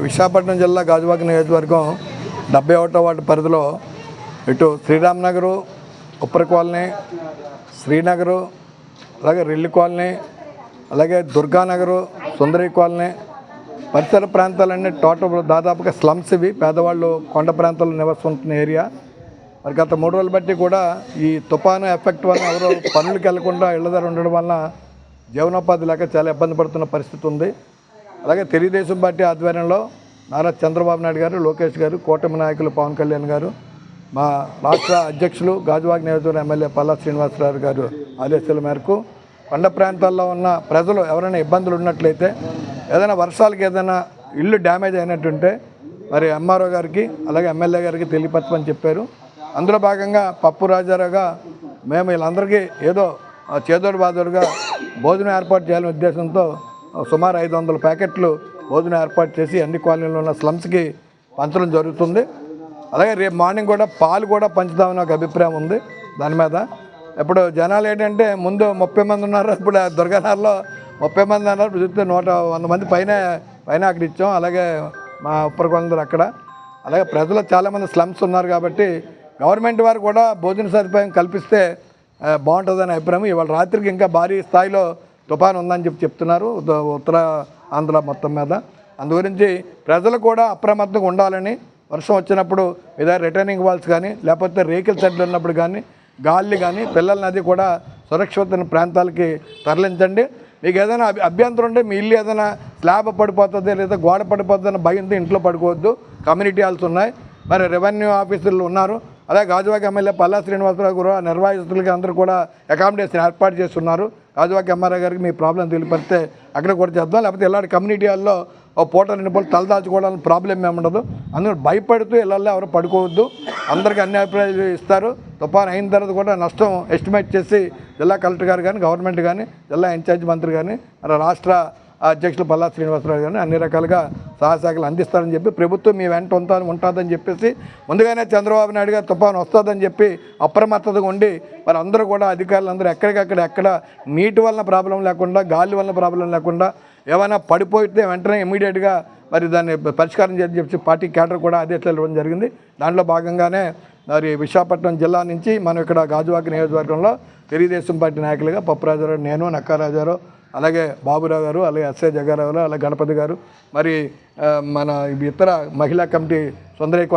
విశాఖపట్నం జిల్లా గాజువాక నియోజకవర్గం 71వ వార్డు పరిధిలో ఇటు శ్రీరామ్ నగరు, ఉప్పర కాలనీ, శ్రీనగరు, అలాగే రెల్లి కాలనీ, అలాగే దుర్గానగరు, సుందరి కాలనీ పరిసర ప్రాంతాలన్నీ టోటల్ దాదాపుగా స్లమ్స్. ఇవి పేదవాళ్ళు కొండ ప్రాంతాల్లో నివసిస్తున్న ఏరియా. మరి గత 3 రోజులు బట్టి కూడా ఈ తుఫాను ఎఫెక్ట్ వల్ల ఎవరో పనులకు వెళ్లకుండా ఇళ్ల దగ్గర ఉండడం వల్ల జీవనోపాధి లేక చాలా ఇబ్బంది పడుతున్న పరిస్థితి ఉంది. అలాగే తెలుగుదేశం పార్టీ ఆధ్వర్యంలో నారా చంద్రబాబు నాయుడు గారు, లోకేష్ గారు, కూటమి నాయకులు పవన్ కళ్యాణ్ గారు, మా రాష్ట్ర అధ్యక్షులు గాజువాక నియోజకవర్గం ఎమ్మెల్యే పల్లా శ్రీనివాసరావు గారు ఆదేశాల మేరకు కొండ ప్రాంతాల్లో ఉన్న ప్రజలు ఎవరైనా ఇబ్బందులు ఉన్నట్లయితే, ఏదైనా వర్షాలకి ఏదైనా ఇల్లు డ్యామేజ్ అయినట్టుంటే మరి ఎంఆర్ఓ గారికి అలాగే ఎమ్మెల్యే గారికి తెలియపరచమని చెప్పారు. అందులో భాగంగా పప్పు రాజారావుగా మేము వీళ్ళందరికీ ఏదో చేదోడు బాదోడుగా భోజనం ఏర్పాటు చేయాలనే ఉద్దేశంతో సుమారు 500 ప్యాకెట్లు భోజనం ఏర్పాటు చేసి అన్ని కాలనీలో ఉన్న స్లమ్స్కి పంచడం జరుగుతుంది. అలాగే రేపు మార్నింగ్ కూడా పాలు కూడా పంచుదామని ఒక అభిప్రాయం ఉంది దాని మీద. ఇప్పుడు జనాలు ఏంటంటే ముందు 30 మంది ఉన్నారు, ఇప్పుడు దుర్గానగర్లో 30 మంది అన్నారు, ఇప్పుడు చూస్తే 100 మంది పైన అక్కడ ఇచ్చాం. అలాగే మా ఉప్పరకొందరు అక్కడ, అలాగే ప్రజలు చాలామంది స్లమ్స్ ఉన్నారు కాబట్టి గవర్నమెంట్ వారు కూడా భోజన సదుపాయం కల్పిస్తే బాగుంటుందని అభిప్రాయం. ఇవాళ రాత్రికి ఇంకా భారీ స్థాయిలో తుఫాను ఉందని చెప్తున్నారు ఉత్తర ఆంధ్ర మొత్తం మీద. అందు గురించి ప్రజలు కూడా అప్రమత్తంగా ఉండాలని, వర్షం వచ్చినప్పుడు ఏదైనా రిటర్నింగ్ వాల్స్ కానీ లేకపోతే రేకుల చెట్లు ఉన్నప్పుడు కానీ గాలి కానీ పిల్లల్ని అది కూడా సురక్షిత ప్రాంతాలకి తరలించండి. మీకు ఏదైనా అభ్యంతరం ఉంటే మీ ఇల్లు ఏదైనా స్లాబ్ పడిపోతుంది లేదా గోడ పడిపోతుందని భయంతో ఇంట్లో పడుకోవద్దు. కమ్యూనిటీ హాల్స్ ఉన్నాయి, మరి రెవెన్యూ ఆఫీసర్లు ఉన్నారు, అలాగే గాజువాక ఎమ్మెల్యే పల్లా శ్రీనివాసరావు గారు నిర్వాహకులకి అందరూ కూడా అకామిడేషన్ ఏర్పాటు చేస్తున్నారు. గాజువాక ఎంఆర్ఐ గారికి మీ ప్రాబ్లం తెలియపడితే అక్కడ కూడా చేద్దాం, లేకపోతే ఇలాంటి కమ్యూనిటీ హాల్లో ఓ పూట 2 పూటలు తలదాచుకోవడానికి ప్రాబ్లం ఏముండదు. అందులో భయపడుతూ ఇళ్ళల్లో ఎవరు పడుకోవద్దు. అందరికీ అన్ని అభిప్రాయాలు ఇస్తారు. తుఫాను అయిన తర్వాత కూడా నష్టం ఎస్టిమేట్ చేసి జిల్లా కలెక్టర్ గారు కానీ, గవర్నమెంట్ కానీ, జిల్లా ఇన్ఛార్జ్ మంత్రి కానీ, రాష్ట్ర అధ్యక్షులు పల్లా శ్రీనివాసరావు గారిని అన్ని రకాలుగా సహాయశాఖలు అందిస్తారని చెప్పి, ప్రభుత్వం మీ వెంట ఉంటుందని చెప్పేసి ముందుగానే చంద్రబాబు నాయుడు గారు తుఫాను వస్తుందని చెప్పి అప్రమత్తతగా ఉండి మరి అందరూ కూడా అధికారులు అందరూ ఎక్కడ నీటి వలన ప్రాబ్లం లేకుండా, గాలి వలన ప్రాబ్లం లేకుండా, ఏమైనా పడిపోతే వెంటనే ఇమీడియట్గా మరి దాన్ని పరిష్కారం చేయని చెప్పి పార్టీ క్యాడర్ కూడా ఆదేశాలు ఇవ్వడం జరిగింది. దాంట్లో భాగంగానే మరి విశాఖపట్నం జిల్లా నుంచి మనం ఇక్కడ గాజువాక నియోజకవర్గంలో తెలుగుదేశం పార్టీ నాయకులుగా పప్పు రాజారావు, నేను, నక్కా రాజారావు, అలాగే బాబురావు గారు, అలాగే ఎస్ఐ జగ్గారావు గారు, అలాగే గణపతి గారు, మరి మన ఇతర మహిళా కమిటీ సుందరి